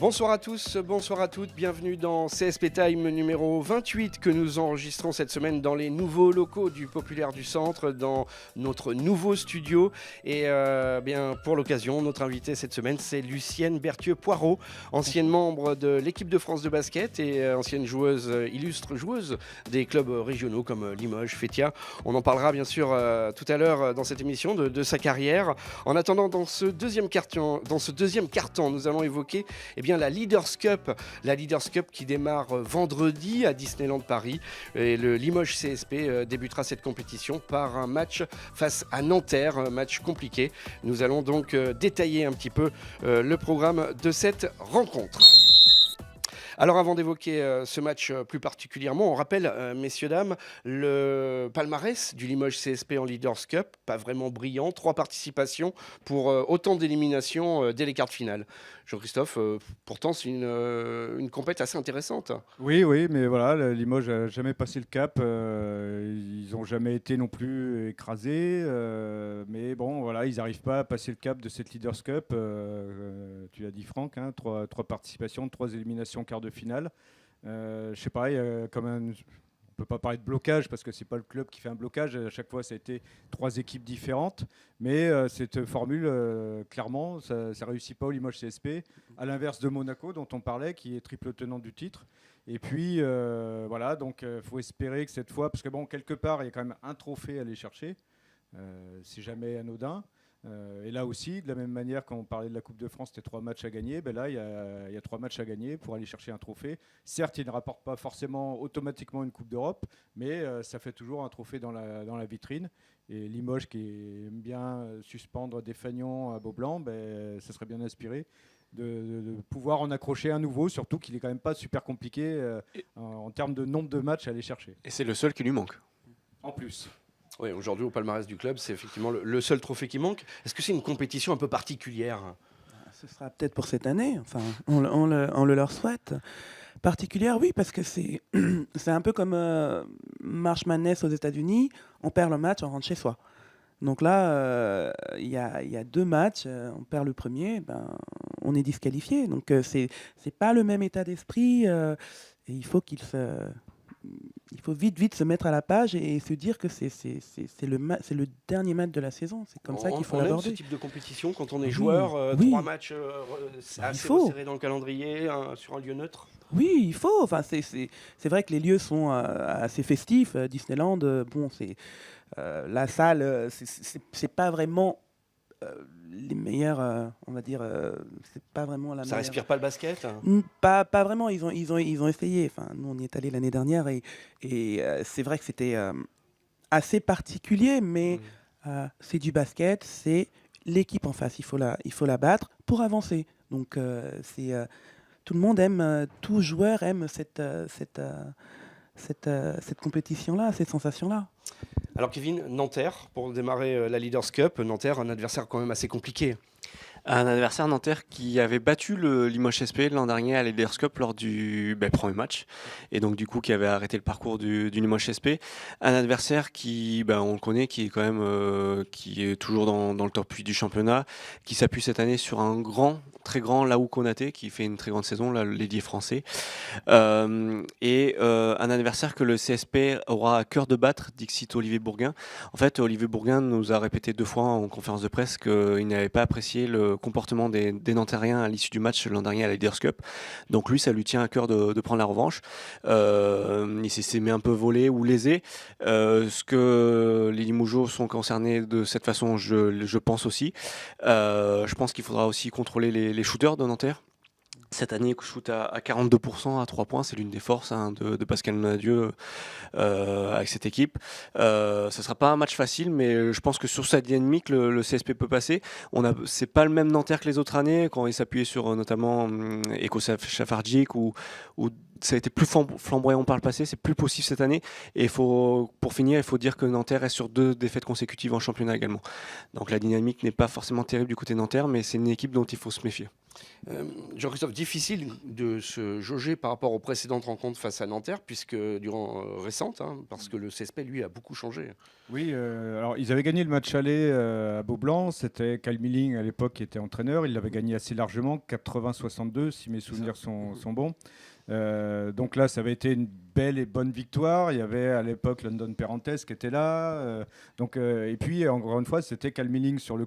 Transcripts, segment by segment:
Bonsoir à tous, bonsoir à toutes, bienvenue dans CSP Time numéro 28 que nous enregistrons cette semaine dans les nouveaux locaux du Populaire du Centre, dans notre nouveau studio. Et bien pour l'occasion, notre invitée cette semaine, c'est Lucienne Berthieu-Poirot, ancienne membre de l'équipe de France de basket et ancienne joueuse, illustre joueuse des clubs régionaux comme Limoges, Fétia. On en parlera bien sûr tout à l'heure dans cette émission de sa carrière. En attendant, dans ce deuxième carton, nous allons évoquer la Leaders Cup qui démarre vendredi à Disneyland Paris. Et le Limoges CSP débutera cette compétition par un match face à Nanterre, un match compliqué. Nous allons donc détailler un petit peu le programme de cette rencontre. Alors avant d'évoquer ce match plus particulièrement, on rappelle, messieurs, dames, le palmarès du Limoges CSP en Leaders Cup, pas vraiment brillant, 3 participations pour autant d'éliminations dès les quarts de finale. Jean-Christophe, pourtant c'est une compète assez intéressante. Oui, mais voilà, Limoges n'a jamais passé le cap, ils n'ont jamais été non plus écrasés, mais bon, voilà, ils n'arrivent pas à passer le cap de cette Leaders Cup. Tu l'as dit Franck, hein, 3 participations, 3 éliminations quart de finale. Je sais pas, il y a comme on ne peut pas parler de blocage parce que ce n'est pas le club qui fait un blocage. À chaque fois, ça a été 3 équipes différentes. Mais cette formule, clairement, ça ne réussit pas au Limoges CSP. À l'inverse de Monaco, dont on parlait, qui est triple tenant du titre. Et puis, voilà, donc il faut espérer que cette fois, parce que bon, quelque part, il y a quand même un trophée à aller chercher. C'est jamais anodin. Et là aussi, de la même manière, quand on parlait de la Coupe de France, c'était 3 matchs à gagner. Ben là, il y a 3 matchs à gagner pour aller chercher un trophée. Certes, il ne rapporte pas forcément automatiquement une Coupe d'Europe, mais ça fait toujours un trophée dans la vitrine. Et Limoges, qui aime bien suspendre des fagnons à Beaublanc, ben, ça serait bien inspiré de pouvoir en accrocher un nouveau, surtout qu'il n'est quand même pas super compliqué en termes de nombre de matchs à aller chercher. Et c'est le seul qui lui manque. En plus. Oui, aujourd'hui au palmarès du club, c'est effectivement le seul trophée qui manque. Est-ce que c'est une compétition un peu particulière ? Ce sera peut-être pour cette année, enfin, on le leur souhaite. Particulière, oui, parce que c'est un peu comme March Madness aux États-Unis, on perd le match, on rentre chez soi. Donc là, il y a 2 matchs, on perd le premier, on est disqualifié. Donc c'est pas le même état d'esprit, et il faut vite se mettre à la page et se dire que c'est le dernier match de la saison. C'est comme ça qu'il faut l'aborder. On aime ce type de compétition quand on est joueur, 3 matchs assez resserrés dans le calendrier, sur un lieu neutre. Oui, il faut. Enfin, c'est vrai que les lieux sont assez festifs. Disneyland, bon, c'est la salle, c'est pas vraiment les meilleurs, on va dire, c'est pas vraiment la meilleure. Ça respire pas le basket ? Pas vraiment, ils ont essayé. Enfin, nous, on y est allé l'année dernière et c'est vrai que c'était assez particulier, mais c'est du basket, c'est l'équipe en face. Il faut la battre pour avancer. Donc, tout le monde aime, tout joueur aime cette compétition-là, cette sensation-là. Alors Kevin, Nanterre, pour démarrer la Leaders Cup, Nanterre, un adversaire quand même assez compliqué. Un adversaire Nanterre qui avait battu le Limoges CSP l'an dernier à la Leaders Cup lors du premier match, et donc du coup qui avait arrêté le parcours du Limoges CSP. Un adversaire qui, on le connaît, qui est quand même qui est toujours dans le top 8 du championnat, qui s'appuie cette année sur un très grand Laou Konaté qui fait une très grande saison, l'ailier français, et un adversaire que le CSP aura à cœur de battre, dixit Olivier Bourguin. En fait, Olivier Bourguin nous a répété 2 fois en conférence de presse qu'il n'avait pas apprécié le comportement des Nantériens à l'issue du match l'an dernier à la Leaders Cup. Donc lui, ça lui tient à cœur de prendre la revanche. Il s'est mis un peu volé ou lésé. Ce que les Limougeaux sont concernés de cette façon, je pense aussi. Je pense qu'il faudra aussi contrôler les shooters de Nanterre. Cette année, il shoot à 42% à 3 points. C'est l'une des forces de Pascal Nadieu avec cette équipe. Ce ne sera pas un match facile, mais je pense que sur cette dynamique, le CSP peut passer. C'est pas le même Nanterre que les autres années, quand il s'appuyait sur notamment Eko Chafardzic ou ça a été plus flamboyant par le passé, c'est plus possible cette année. Et pour finir, il faut dire que Nanterre est sur 2 défaites consécutives en championnat également. Donc la dynamique n'est pas forcément terrible du côté de Nanterre, mais c'est une équipe dont il faut se méfier. Jean-Christophe, difficile de se jauger par rapport aux précédentes rencontres face à Nanterre, puisque récentes, parce que le CSP, lui, a beaucoup changé. Oui, alors ils avaient gagné le match aller à Beaublanc. C'était Kyle Milling à l'époque qui était entraîneur. Il l'avait gagné assez largement, 80-62, si mes souvenirs sont bons. Donc là, ça avait été une belle et bonne victoire. Il y avait à l'époque London Perrantes qui était là. Et puis, encore une fois, c'était Kyle Milling sur le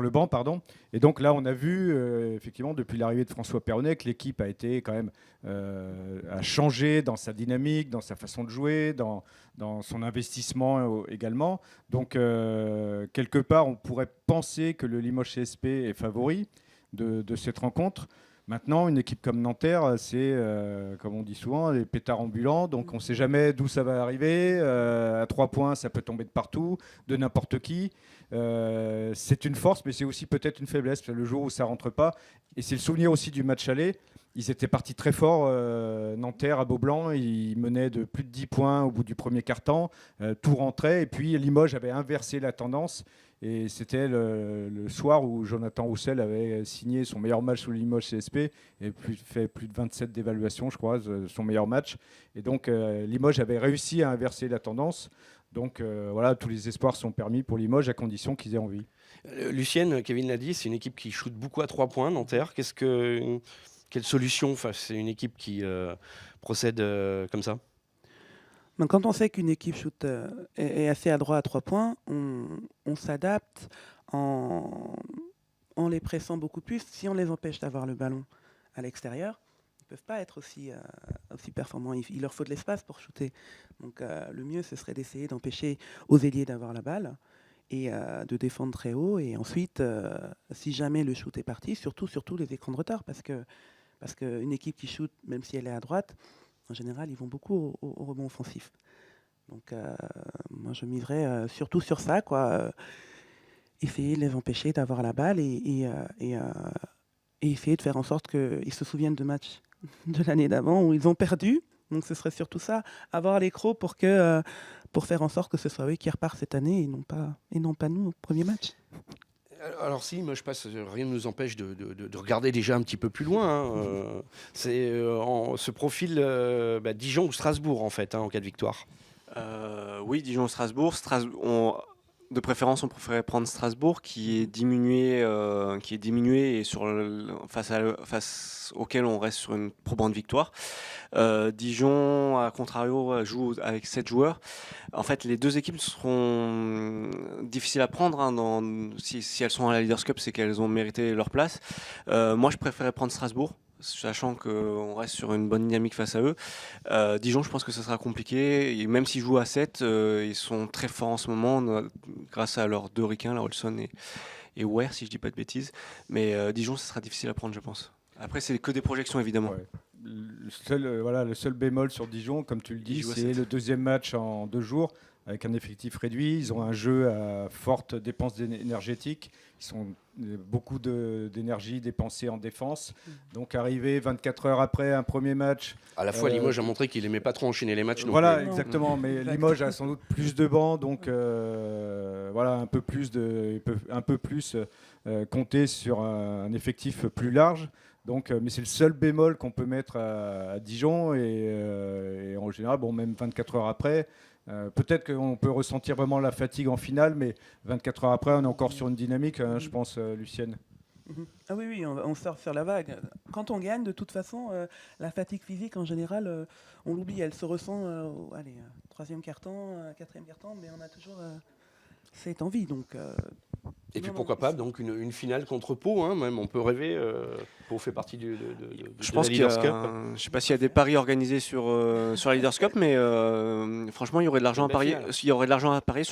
banc, pardon. Et donc là, on a vu, effectivement, depuis l'arrivée de François Perronnet, que l'équipe a été quand même a changé dans sa dynamique, dans sa façon de jouer, dans son investissement également. Donc, quelque part, on pourrait penser que le Limoges CSP est favori de cette rencontre. Maintenant, une équipe comme Nanterre, c'est, comme on dit souvent, des pétards ambulants. Donc, on ne sait jamais d'où ça va arriver. À 3 points, ça peut tomber de partout, de n'importe qui. C'est une force, mais c'est aussi peut-être une faiblesse. Le jour où ça ne rentre pas. Et c'est le souvenir aussi du match aller. Ils étaient partis très fort, Nanterre à Beaublanc. Ils menaient de plus de 10 points au bout du premier quart-temps. Tout rentrait. Et puis, Limoges avait inversé la tendance. Et c'était le soir où Jonathan Roussel avait signé son meilleur match sous Limoges CSP et fait plus de 27 d'évaluation, je crois, son meilleur match. Et donc, Limoges avait réussi à inverser la tendance. Donc, voilà, tous les espoirs sont permis pour Limoges à condition qu'ils aient envie. Lucienne, Kevin l'a dit, c'est une équipe qui shoot beaucoup à 3 points, Nanterre. Quelle solution face à une équipe qui procède comme ça? Donc, quand on sait qu'une équipe shoot est assez adroite à 3 points, on s'adapte en les pressant beaucoup plus. Si on les empêche d'avoir le ballon à l'extérieur, ils ne peuvent pas être aussi performants. Il leur faut de l'espace pour shooter. Donc le mieux, ce serait d'essayer d'empêcher aux ailiers d'avoir la balle et de défendre très haut. Et ensuite, si jamais le shoot est parti, surtout les écrans de retard, parce qu'une équipe qui shoot, même si elle est à droite, en général, ils vont beaucoup au rebond offensif. Donc, moi, je miserais surtout sur ça, quoi. Essayer de les empêcher d'avoir la balle et essayer de faire en sorte qu'ils se souviennent de matchs de l'année d'avant où ils ont perdu. Donc, ce serait surtout ça, avoir les crocs pour faire en sorte que ce soit eux qui repartent cette année et non pas nous au premier match. Alors si, moi je passe, rien ne nous empêche de regarder déjà un petit peu plus loin. Ce profil Dijon ou Strasbourg en fait, en cas de victoire. Oui, Dijon ou Strasbourg. De préférence, on préférait prendre Strasbourg qui est diminué et face auquel on reste sur une probante victoire. Dijon, à contrario, joue avec 7 joueurs. En fait, les 2 équipes seront difficiles à prendre. Si elles sont à la Leaders Cup, c'est qu'elles ont mérité leur place. Moi, je préférais prendre Strasbourg, sachant qu'on reste sur une bonne dynamique face à eux. Dijon, je pense que ça sera compliqué. Et même s'ils jouent à 7, ils sont très forts en ce moment, grâce à leurs 2 ricains, la Olson et Ware, si je ne dis pas de bêtises. Mais Dijon, ça sera difficile à prendre, je pense. Après, c'est que des projections, évidemment. Ouais. Le seul bémol sur Dijon, comme tu le dis, c'est le 2e match en 2 jours, avec un effectif réduit. Ils ont un jeu à forte dépense énergétique. Ils ont beaucoup d'énergie dépensée en défense. Donc, arriver 24 heures après un premier match... À la fois, Limoges a montré qu'il n'aimait pas trop enchaîner les matchs. Voilà, exactement. Mais Limoges a sans doute plus de bancs. Donc, un peu plus compter sur un effectif plus large. Donc, mais c'est le seul bémol qu'on peut mettre à Dijon et en général, même 24 heures après, peut-être qu'on peut ressentir vraiment la fatigue en finale, mais 24 heures après, on est encore sur une dynamique, je pense, Lucienne. Ah oui, on sort sur la vague. Quand on gagne, de toute façon, la fatigue physique, en général, on l'oublie, elle se ressent au 3e quart-temps, 4e quart-temps, mais on a toujours cette envie. Donc, et puis pourquoi pas donc une finale contre Pau, même on peut rêver. Pau fait partie je pense qu'il y a, je ne sais pas s'il y a des paris organisés sur la Leaders Cup, mais franchement il y aurait de l'argent à parier. Il y aurait de l'argent à parier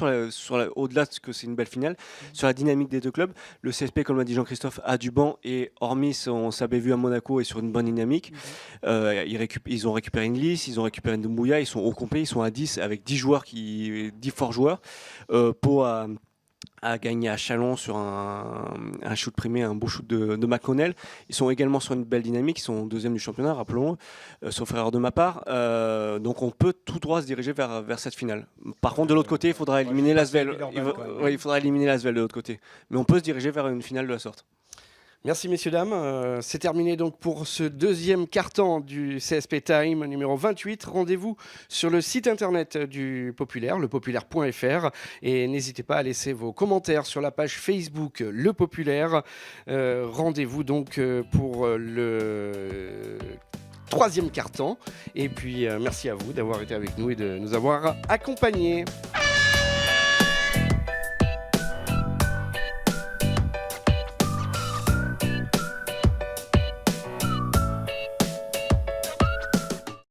au-delà de ce que c'est une belle finale, sur la dynamique des 2 clubs. Le CSP, comme l'a dit Jean-Christophe, a du banc et hormis on s'avait vu à Monaco, est sur une bonne dynamique. Ils ont récupéré une liste, ils ont récupéré une Doumbouya, ils sont au complet, ils sont à 10 avec 10 forts joueurs. Pau a a gagné à Chalon sur un shoot primé, un beau shoot de McConnell. Ils sont également sur une belle dynamique, ils sont deuxième du championnat, rappelons-le, sauf erreur de ma part. Donc on peut tout droit se diriger vers cette finale. Par contre, de l'autre côté, il faudra éliminer l'Asvel. Il faudra éliminer l'Asvel de l'autre côté. Mais on peut se diriger vers une finale de la sorte. Merci messieurs, dames. C'est terminé donc pour ce deuxième quart-temps du CSP Time numéro 28. Rendez-vous sur le site internet du Populaire, lepopulaire.fr. Et n'hésitez pas à laisser vos commentaires sur la page Facebook Le Populaire. Rendez-vous donc pour le troisième quart-temps. Et puis merci à vous d'avoir été avec nous et de nous avoir accompagnés.